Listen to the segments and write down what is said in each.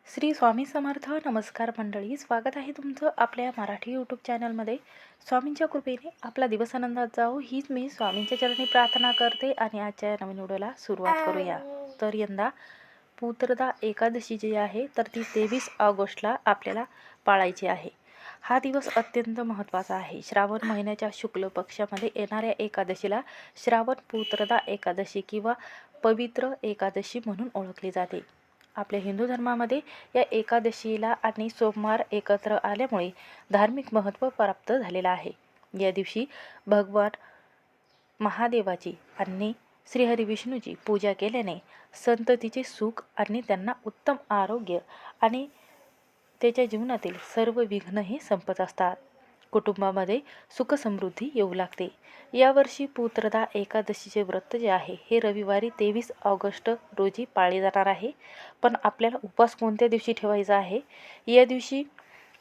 श्री स्वामी समर्थ. नमस्कार मंडळी, स्वागत आहे तुमचं आपल्या मराठी यूट्यूब चॅनलमध्ये. स्वामींच्या कृपेने आपला दिवस आनंदात जाओ हीच मी स्वामींच्या चरणी प्रार्थना करते आणि आजच्या नवीन व्हिडिओला सुरुवात करूया. तर यंदा पुत्रदा एकादशी जी आहे तर ती 23 ऑगस्टला आपल्याला पाळायची आहे. हा दिवस अत्यंत महत्त्वाचा आहे. श्रावण महिन्याच्या शुक्ल पक्षामध्ये येणाऱ्या एकादशीला श्रावण पुत्रदा एकादशी किंवा पवित्र एकादशी म्हणून ओळखली जाते. आपल्या हिंदू धर्मामध्ये या एकादशीला आणि सोमवार एकत्र आल्यामुळे धार्मिक महत्त्व प्राप्त झालेलं आहे. या दिवशी भगवान महादेवाची आणि श्रीहरी विष्णूची पूजा केल्याने संततीचे सुख आणि त्यांना उत्तम आरोग्य आणि त्याच्या जीवनातील सर्व विघ्नही संपत असतात. कुटुंबामध्ये सुखसमृद्धी येऊ लागते. यावर्षी पुत्रदा एकादशीचे व्रत जे आहे हे रविवारी 23 ऑगस्ट रोजी पाळले जाणार आहे. पण आपल्याला उपवास कोणत्या दिवशी ठेवायचा आहे? या दिवशी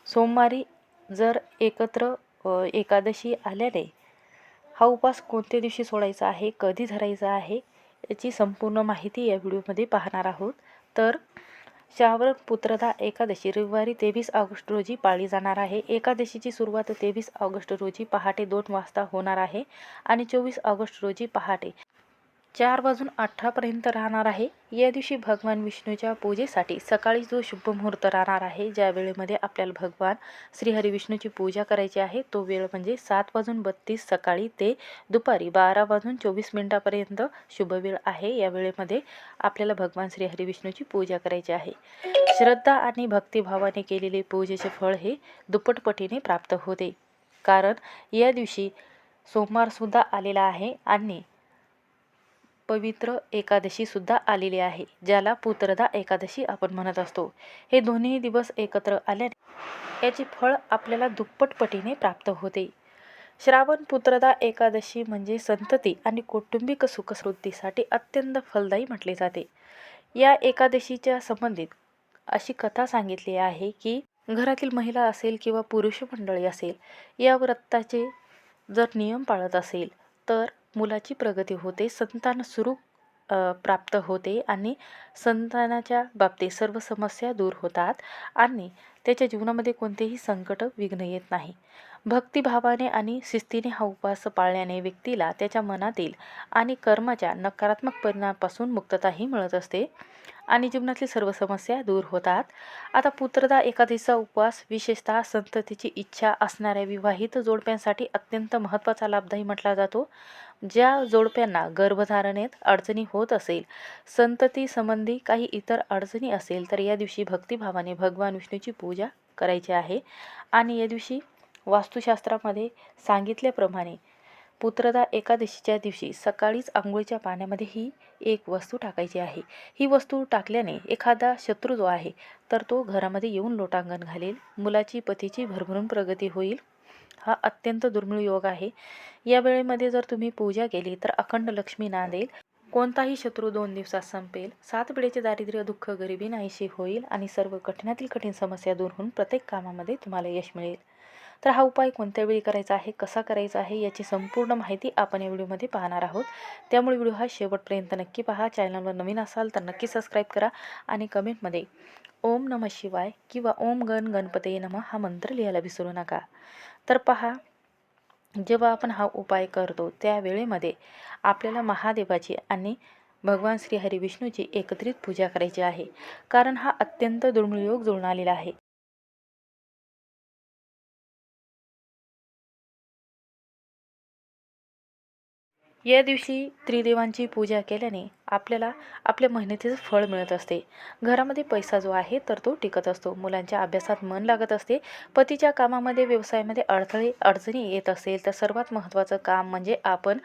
सोमवारी जर एकत्र एकादशी आल्याने हा उपवास कोणत्या दिवशी सोडायचा आहे, कधी धरायचा आहे, याची संपूर्ण माहिती या व्हिडिओमध्ये पाहणार आहोत. तर श्रावण पुत्रदा एकादशी रविवारी 23 ऑगस्ट रोजी पाळली जाणार आहे. एकादशीची सुरुवात 23 ऑगस्ट रोजी पहाटे 2 वाजता होणार आहे आणि 24 ऑगस्ट रोजी पहाटे 4:18 पर्यंत राहणार आहे. या दिवशी भगवान विष्णूच्या पूजेसाठी सकाळी जो शुभ मुहूर्त राहणार आहे, ज्या वेळेमध्ये आपल्याला भगवान श्रीहरी विष्णूची पूजा करायची आहे, तो वेळ म्हणजे 7:32 सकाळी ते दुपारी 12:24 शुभ वेळ आहे. या वेळेमध्ये आपल्याला भगवान श्रीहरी विष्णूची पूजा करायची आहे. श्रद्धा आणि भक्तिभावाने केलेले पूजेचे फळ हे दुप्पटपटीने प्राप्त होते. कारण या दिवशी सोमवारसुद्धा आलेला आहे आणि पवित्र एकादशी सुद्धा आलेली आहे, ज्याला पुत्रदा एकादशी आपण म्हणत असतो. हे दोन्ही दिवस एकत्र आल्याने याचे फळ आपल्याला दुप्पटपटीने प्राप्त होते. श्रावण पुत्रदा एकादशी म्हणजे संतती आणि कौटुंबिक सुखसमृद्धीसाठी अत्यंत फलदायी म्हटले जाते. या एकादशीच्या संबंधित अशी कथा सांगितली आहे की घरातील महिला असेल किंवा पुरुष मंडळी असेल, या व्रताचे जर नियम पाळत असेल तर मुलाची प्रगती होते, संतान सुरू प्राप्त होते आणि संतानाच्या बाबतीत सर्व समस्या दूर होतात आणि त्याच्या जीवनामध्ये कोणतेही संकट विघ्न येत नाही. भक्तिभावाने आणि शिस्तीने हा उपवास पाळल्याने व्यक्तीला त्याच्या मनातील आणि कर्माच्या नकारात्मक परिणामापासून मुक्तताही मिळत असते आणि जीवनातील सर्व समस्या दूर होतात. आता पुत्रदा एकादशीचा उपवास विशेषतः संततीची इच्छा असणाऱ्या विवाहित जोडप्यांसाठी अत्यंत महत्त्वाचा लाभदायी म्हटला जातो. ज्या जोडप्यांना गर्भधारणेत अडचणी होत असेल, संतती संबंधी काही इतर अडचणी असेल, तर या दिवशी भक्तिभावाने भगवान विष्णूची पूजा करायची आहे. आणि या दिवशी वास्तुशास्त्रामध्ये सांगितल्याप्रमाणे पुत्रदा एकादशीच्या दिवशी सकाळीच आंघोळीच्या पाण्यामध्ये ही एक वस्तू टाकायची आहे. ही वस्तू टाकल्याने एखादा शत्रू जो आहे तर तो घरामध्ये येऊन लोटांगण घालेल, मुलाची पतीची भरभरून प्रगती होईल. हा अत्यंत दुर्मिळ योग आहे. या वेळेमध्ये जर तुम्ही पूजा केली तर अखंड लक्ष्मी नांदेल, कोणताही शत्रू 2 दिवसात संपेल, 7 पिढीचे दारिद्र्य दुःख गरिबी नाहीशी होईल आणि सर्व कठीणातील कठीण समस्या दूर होऊन प्रत्येक कामामध्ये तुम्हाला यश मिळेल. तर हा उपाय कोणत्या वेळी करायचा आहे, कसा करायचा आहे, याची संपूर्ण माहिती आपण या व्हिडिओमध्ये पाहणार आहोत. त्यामुळे व्हिडिओ हा शेवटपर्यंत नक्की पहा. चॅनलवर नवीन असाल तर नक्की सबस्क्राईब करा आणि कमेंटमध्ये ओम नमः शिवाय किंवा ओम गण गणपतये नमः हा मंत्र लिहायला विसरू नका. तर पहा, जेव्हा आपण हा उपाय करतो त्या वेळेमध्ये आपल्याला महादेवाची आणि भगवान श्रीहरी विष्णूची एकत्रित पूजा करायची आहे. कारण हा अत्यंत दुर्मिळ योग जुळून आलेला आहे. या दिवशी त्रिदेवांची पूजा केल्याने आपल्याला आपल्या मेहनतीचं फळ मिळत असते. घरामध्ये पैसा जो आहे तर तो टिकत असतो, मुलांच्या अभ्यासात मन लागत असते, पतीच्या कामामध्ये व्यवसायामध्ये अडचणी येत असेल तर सर्वात महत्त्वाचं काम म्हणजे आपण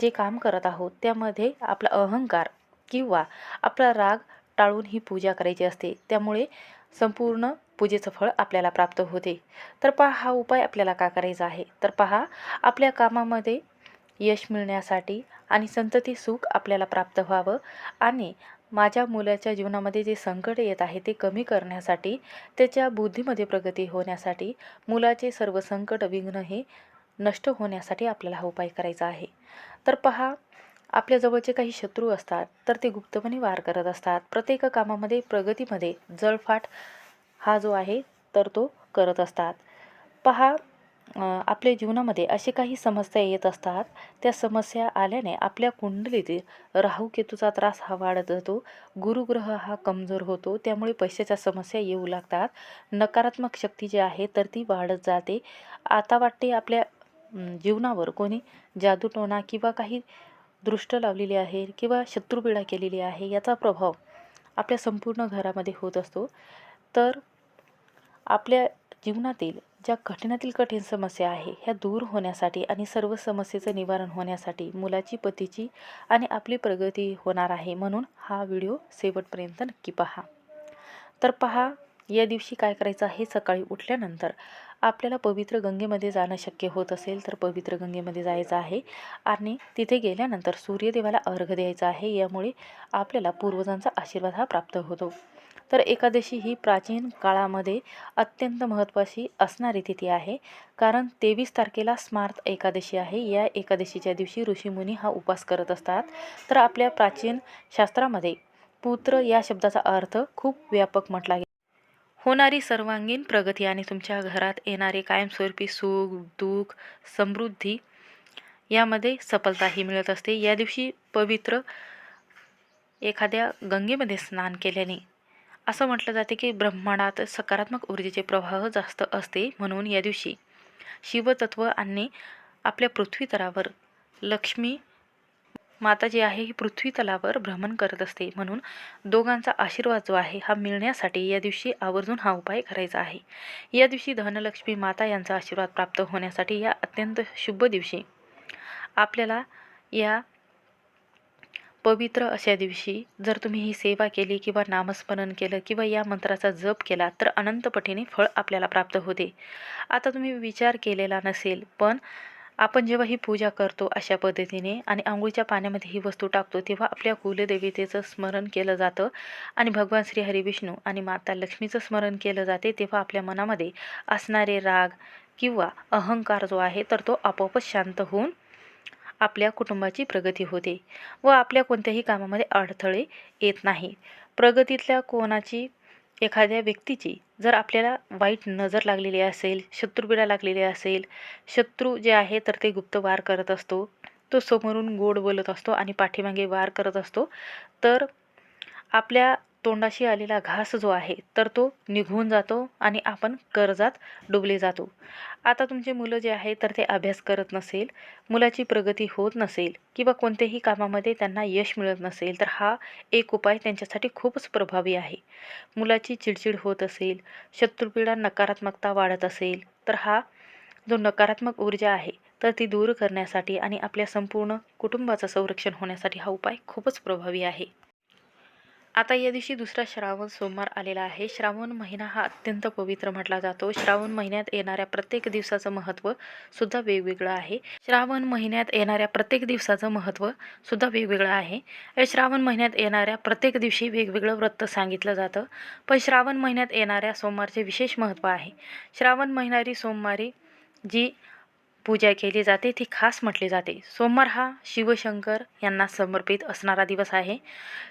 जे काम करत आहोत त्यामध्ये आपला अहंकार किंवा आपला राग टाळून ही पूजा करायची असते. त्यामुळे संपूर्ण पूजेचं फळ आपल्याला प्राप्त होते. तर पहा, हा उपाय आपल्याला का करायचा आहे? तर पहा, आपल्या कामामध्ये यश मिळण्यासाठी आणि संतती सुख आपल्याला प्राप्त व्हावं आणि माझ्या मुलाच्या जीवनामध्ये जे संकट येत आहे ते कमी करण्यासाठी, त्याच्या बुद्धीमध्ये प्रगती होण्यासाठी, मुलाचे सर्व संकट विघ्न हे नष्ट होण्यासाठी आपल्याला हा उपाय करायचा आहे. तर पहा, आपल्या जवळचे काही शत्रू असतात तर ते गुप्तपणे वार करत असतात. प्रत्येक कामामध्ये प्रगतीमध्ये जळफाट हा जो आहे तर तो करत असतात. पहा, आपल्या जीवनामध्ये असे काही समस्या येत असतात. त्या समस्या आल्याने आपल्या कुंडलीतील राहू केतूचा त्रास हा वाढत जातो. गुरुग्रह हा कमजोर होतो. त्यामुळे पैशाच्या समस्या येऊ लागतात. नकारात्मक शक्ती जी आहे तर ती वाढत जाते. आता वाटते आपल्या जीवनावर कोणी जादूटोणा किंवा काही दृष्ट लावलेली आहे किंवा शत्रुपीडा केलेली आहे, याचा प्रभाव आपल्या संपूर्ण घरामध्ये होत असतो. तर आपल्या जीवनातील ज्या कठीणातील कठीण समस्या आहे ह्या दूर होण्यासाठी आणि सर्व समस्येचं निवारण होण्यासाठी मुलाची, पतीची आणि आपली प्रगती होणार आहे. म्हणून हा व्हिडिओ शेवटपर्यंत नक्की पहा. तर पहा, या दिवशी काय करायचं आहे, सकाळी उठल्यानंतर आपल्याला पवित्र गंगेमध्ये जाणं शक्य होत असेल तर पवित्र गंगेमध्ये जायचं आहे आणि तिथे गेल्यानंतर सूर्यदेवाला अर्घ्य द्यायचा आहे. यामुळे आपल्याला पूर्वजांचा आशीर्वाद हा प्राप्त होतो. तर एकादशी ही प्राचीन काळामध्ये अत्यंत महत्त्वाची असणारी तिथी आहे, कारण 23 तारखेला स्मार्त एकादशी आहे. या एकादशीच्या दिवशी ऋषीमुनी हा उपवास करत असतात. तर आपल्या प्राचीन शास्त्रामध्ये पुत्र या शब्दाचा अर्थ खूप व्यापक म्हटला गेला. होणारी सर्वांगीण प्रगती आणि तुमच्या घरात येणारे कायमस्वरूपी सुख, दुःख, समृद्धी यामध्ये सफलताही मिळत असते. या दिवशी पवित्र एखाद्या गंगेमध्ये स्नान केल्याने असं म्हटलं जाते की ब्रह्मांडात सकारात्मक ऊर्जेचे प्रवाह जास्त असते. म्हणून या दिवशी शिवतत्व आणि आपल्या पृथ्वी तलावर लक्ष्मी माता जी आहे ही पृथ्वी तलावर भ्रमण करत असते. म्हणून दोघांचा आशीर्वाद जो आहे हा मिळण्यासाठी या दिवशी आवर्जून हा उपाय करायचा आहे. या दिवशी धनलक्ष्मी माता यांचा आशीर्वाद प्राप्त होण्यासाठी या अत्यंत शुभ दिवशी आपल्याला या पवित्र अशा दिवशी जर तुम्ही ही सेवा केली किंवा नामस्मरण केलं किंवा या मंत्राचा जप केला तर अनंत पटीने फळ आपल्याला प्राप्त होते. आता तुम्ही विचार केलेला नसेल, पण आपण जेव्हा ही पूजा करतो अशा पद्धतीने आणि आंघोळीच्या पाण्यामध्ये ही वस्तू टाकतो तेव्हा आपल्या कुलदेवतेचं स्मरण केलं जातं आणि भगवान श्री हरी विष्णू आणि माता लक्ष्मीचं स्मरण केलं जाते. तेव्हा आपल्या मनामध्ये असणारे राग किंवा अहंकार जो आहे तर तो आपोआपच शांत होऊन आपल्या कुटुंबाची प्रगती होते व आपल्या कोणत्याही कामामध्ये अडथळे येत नाही. प्रगतीतल्या कोणाची, एखाद्या व्यक्तीची जर आपल्याला वाईट नजर लागलेली असेल, शत्रुपीडा लागलेली असेल, शत्रू जे आहे तर ते गुप्त वार करत असतो, तो समोरून गोड बोलत असतो आणि पाठीमागे वार करत असतो, तर आपल्या तोंडाशी आलेला घास जो आहे तर तो निघून जातो आणि आपण कर्जात डुबले जातो. आता तुमचे मुलं जे आहे तर ते अभ्यास करत नसेल, मुलाची प्रगती होत नसेल किंवा कोणत्याही कामामध्ये त्यांना यश मिळत नसेल तर हा एक उपाय त्यांच्यासाठी खूपच प्रभावी आहे. मुलाची चिडचिड होत असेल, शत्रुपीडा, नकारात्मकता वाढत असेल तर हा जो नकारात्मक ऊर्जा आहे तर ती दूर करण्यासाठी आणि आपल्या संपूर्ण कुटुंबाचं संरक्षण होण्यासाठी हा उपाय खूपच प्रभावी आहे. आता या दिवशी दुसरा श्रावण सोमवार आलेला आहे. श्रावण महिना हा अत्यंत पवित्र म्हटला जातो. श्रावण महिन्यात येणाऱ्या प्रत्येक दिवसाचं महत्त्व सुद्धा वेगवेगळं आहे. श्रावण महिन्यात येणाऱ्या प्रत्येक दिवसाचं महत्त्व सुद्धा वेगवेगळं आहे. श्रावण महिन्यात येणाऱ्या प्रत्येक दिवशी वेगवेगळं व्रत सांगितलं जातं, पण श्रावण महिन्यात येणाऱ्या सोमवारचे विशेष महत्त्व आहे. श्रावण महिन्यारी सोमवारी जी पूजा केली जाते ती खास म्हटली जाते. सोमवार हा शिवशंकर यांना समर्पित असणारा दिवस आहे.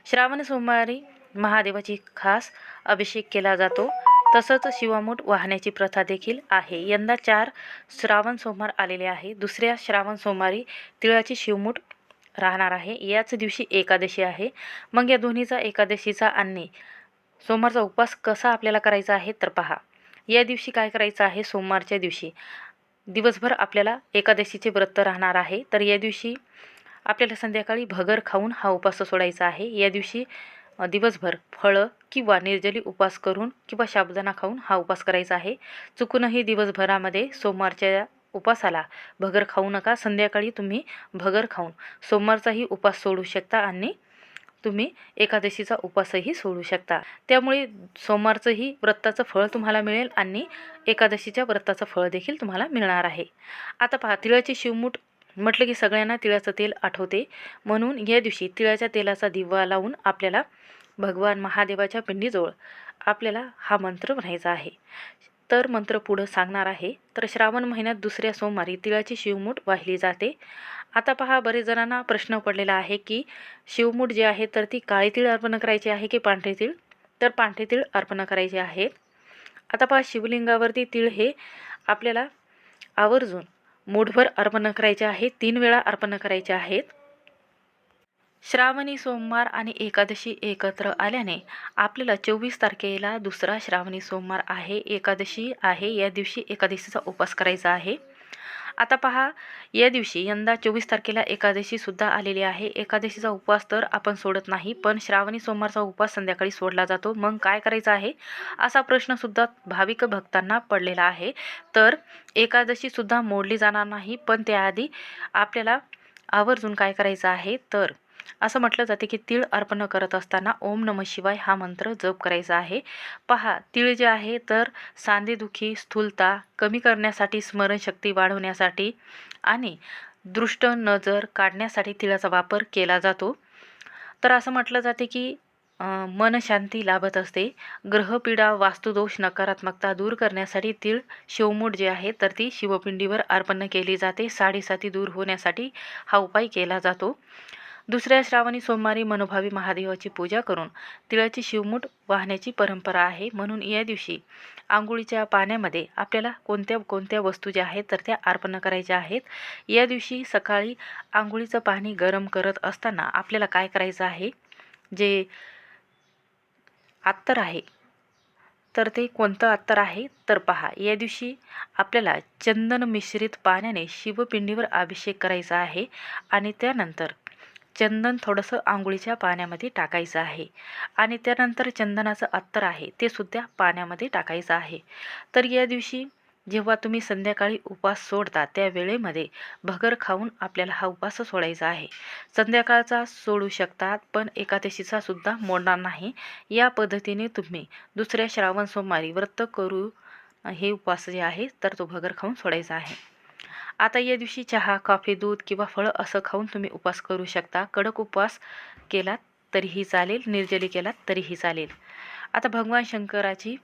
श्रावण सोमवारी महादेवाची खास अभिषेक केला जातो. तसंच शिवामूठ वाहण्याची प्रथा देखील आहे. यंदा 4 श्रावण सोमवार आलेले आहे. दुसऱ्या श्रावण सोमवारी तिळाची शिवमूठ राहणार आहे. याच दिवशी एकादशी आहे. मग या दोन्हीचा, एकादशीचा आणि सोमवारचा उपवास कसा आपल्याला करायचा आहे तर पहा. या दिवशी काय करायचं आहे, सोमवारच्या दिवशी दिवसभर आपल्याला एकादशीचे व्रत राहणार आहे. तर या दिवशी आपल्याला संध्याकाळी भगर खाऊन हा उपवास सोडायचा आहे. या दिवशी दिवसभर फळं किंवा निर्जली उपवास करून किंवा साबुदाणा खाऊन हा उपवास करायचा आहे. चुकूनही दिवसभरामध्ये सोमवारच्या उपवासाला भगर खाऊ नका. संध्याकाळी तुम्ही भगर खाऊन सोमवारचाही उपवास सोडू शकता आणि तुम्ही एकादशीचा उपवासही सोडू शकता. त्यामुळे सोमवारचंही व्रताचं फळ तुम्हाला मिळेल आणि एकादशीच्या व्रताचं फळ देखील तुम्हाला मिळणार आहे. आता पहा, तिळाची शिवमूठ म्हटलं की सगळ्यांना तिळाचं तेल आठवते. म्हणून या दिवशी तिळाच्या तेलाचा दिवा लावून आपल्याला भगवान महादेवाच्या पिंडीजवळ आपल्याला हा मंत्र म्हणायचा आहे. तर मंत्र पुढं सांगणार आहे. तर श्रावण महिन्यात दुसऱ्या सोमवारी तिळाची शिवमूठ वाहिली जाते आता पहा, बरेच जणांना प्रश्न पडलेला आहे की शिवमूठ जे आहे तर ती काळी तीळ अर्पण करायची आहे की पांढरी तीळ? तर पांढरी तीळ अर्पण करायची आहे. आता पहा, शिवलिंगावरती तीळ हे आपल्याला आवर्जून मूठभर अर्पण करायचे आहे, 3 वेळा अर्पण करायचे आहेत. श्रावणी सोमवार आणि एकादशी एकत्र आल्याने आपल्याला 24 तारखेला दुसरा श्रावणी सोमवार आहे, एकादशी आहे. या दिवशी एकादशीचा उपवास करायचा आहे. आता पहा, या दिवशी यंदा 24 तारखेला एकादशीसुद्धा आलेली आहे. एकादशीचा उपवास तर आपण सोडत नाही, पण श्रावणी सोमवारचा उपवास संध्याकाळी सोडला जातो. मग काय करायचं आहे असा प्रश्नसुद्धा भाविक भक्तांना पडलेला आहे. तर एकादशीसुद्धा मोडली जाणार नाही, पण त्याआधी आपल्याला आवर्जून काय करायचं आहे तर असं म्हटलं जाते की तीळ अर्पण करत असताना ओम नमः शिवाय हा मंत्र जप करायचा आहे. पहा, तीळ जे आहे तर सांधेदुखी, स्थूलता कमी करण्यासाठी, स्मरणशक्ती वाढवण्यासाठी आणि दृष्ट नजर काढण्यासाठी तिळाचा वापर केला जातो. तर असं म्हटलं जाते की मनशांती लाभत असते. ग्रहपीडा, वास्तुदोष, नकारात्मकता दूर करण्यासाठी तीळ शिवमूठ जे आहे तर ती शिवपिंडीवर अर्पण केली जाते. साडेसाती दूर होण्यासाठी हा उपाय केला जातो. दुसऱ्या श्रावणी सोमवारी मनोभावी महादेवाची पूजा करून तिळाची शिवमूठ वाहण्याची परंपरा आहे. म्हणून या दिवशी आंघोळीच्या पाण्यामध्ये आपल्याला कोणत्या कोणत्या वस्तू ज्या आहेत तर त्या अर्पण करायच्या आहेत. या दिवशी सकाळी आंघोळीचं पाणी गरम करत असताना आपल्याला काय करायचं आहे, जे अत्तर आहे तर ते कोणतं अत्तर आहे तर पहा, या दिवशी आपल्याला चंदन मिश्रित पाण्याने शिवपिंडीवर अभिषेक करायचा आहे आणि त्यानंतर चंदन थोडंसं आंघोळीच्या पाण्यामध्ये टाकायचं आहे आणि त्यानंतर चंदनाचं अत्तर आहे ते सुद्धा पाण्यामध्ये टाकायचं आहे. तर या दिवशी जेव्हा तुम्ही संध्याकाळी उपवास सोडता त्या वेळेमध्ये भगर खाऊन आपल्याला हा उपवास सोडायचा आहे. संध्याकाळचा सोडू शकतात, पण एकादशीचा सुद्धा मोडणार नाही. या पद्धतीने तुम्ही दुसऱ्या श्रावण सोमवारी व्रत करू हे उपवास जे आहे तर तो भगर खाऊन सोडायचा आहे. आता या दिवशी चहा, कॉफी, दूध किंवा फळं असं खाऊन तुम्ही उपवास करू शकता. कडक उपवास केलात तरीही चालेल, निर्जली केलात तरीही चालेल. आता भगवान शंकराची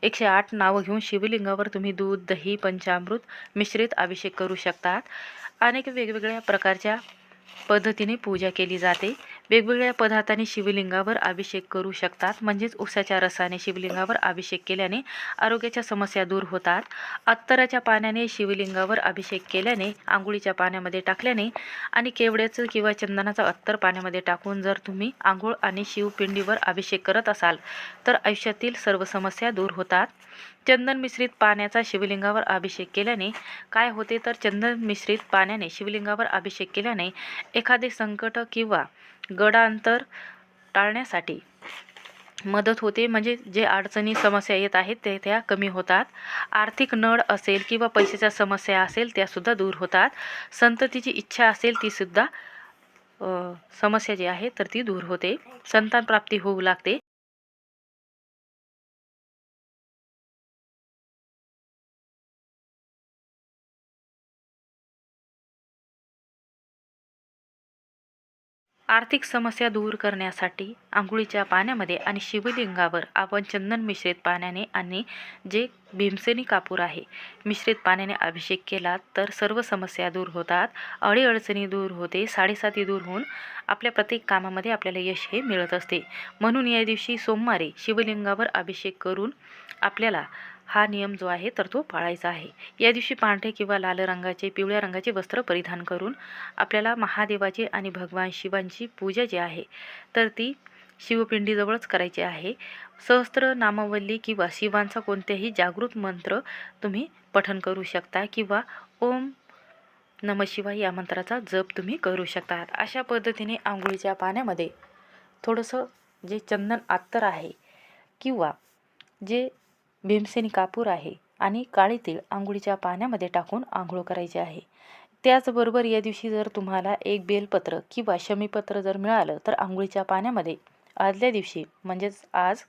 108 नावं घेऊन शिवलिंगावर तुम्ही दूध, दही, पंचामृत मिश्रित अभिषेक करू शकतात. अनेक वेगवेगळ्या प्रकारच्या पद्धतीने पूजा केली जाते. वेगवेगळ्या पदार्थांनी शिवलिंगावर अभिषेक करू शकतात. म्हणजेच उसाच्या रसाने शिवलिंगावर अभिषेक केल्याने आरोग्याच्या समस्या दूर होतात. अत्तराच्या पाण्याने शिवलिंगावर अभिषेक केल्याने, आंघोळीच्या पाण्यामध्ये टाकल्याने आणि केवड्याचं किंवा चंदनाचा अत्तर पाण्यामध्ये टाकून जर तुम्ही आंघोळ आणि शिवपिंडीवर अभिषेक करत असाल तर आयुष्यातील सर्व समस्या दूर होतात. चंदन मिश्रित पाण्याचा शिवलिंगावर अभिषेक केल्याने काय होते तर चंदन मिश्रित पाण्याने शिवलिंगावर अभिषेक केल्याने एखादे संकट किंवा गडांतर टाळण्यासाठी मदत होते. म्हणजे जे अडचणी समस्या येत आहेत ते त्या कमी होतात. आर्थिक नड असेल किंवा पैशाच्या समस्या असेल त्यासुद्धा दूर होतात. संततीची इच्छा असेल तीसुद्धा समस्या जी आहे तर ती दूर होते. संतान प्राप्ती होऊ लागते. आर्थिक समस्या दूर करण्यासाठी आंघोळीच्या पाण्यामध्ये आणि शिवलिंगावर आपण चंदन मिश्रित पाण्याने आणि जे भीमसेनी कापूर आहे मिश्रित पाण्याने अभिषेक केला तर सर्व समस्या दूर होतात. अडीअडचणी दूर होते. साडेसाती दूर होऊन आपल्या प्रत्येक कामामध्ये आपल्याला यश हे मिळत असते. म्हणून या दिवशी सोमवारी शिवलिंगावर अभिषेक करून आपल्याला हा नियम जो आहे तर तो पाळायचा आहे. या दिवशी पांढरे किंवा लाल रंगाचे, पिवळ्या रंगाचे वस्त्र परिधान करून आपल्याला महादेवाची आणि भगवान शिवांची पूजा जी आहे तर ती शिवपिंडीजवळच करायची आहे. सहस्त्र नामावली किंवा शिवांचा कोणत्याही जागृत मंत्र तुम्ही पठण करू शकता किंवा ओम नमः शिवाय या मंत्राचा जप तुम्ही करू शकता. अशा पद्धतीने आंघोळीच्या पाण्यामध्ये थोडंसं जे चंदन अत्तर आहे किंवा जे भीमसेनी कापूर आहे आणि काळे तीळ आंघोळीच्या पाण्यामध्ये टाकून आंघोळ करायची आहे. त्याचबरोबर या दिवशी जर तुम्हाला एक बेलपत्र किंवा शमीपत्र जर मिळालं तर आंघोळीच्या पाण्यामध्ये आदल्या दिवशी म्हणजेच आज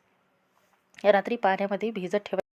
रात्री पाण्यामध्ये भिजत ठेवा.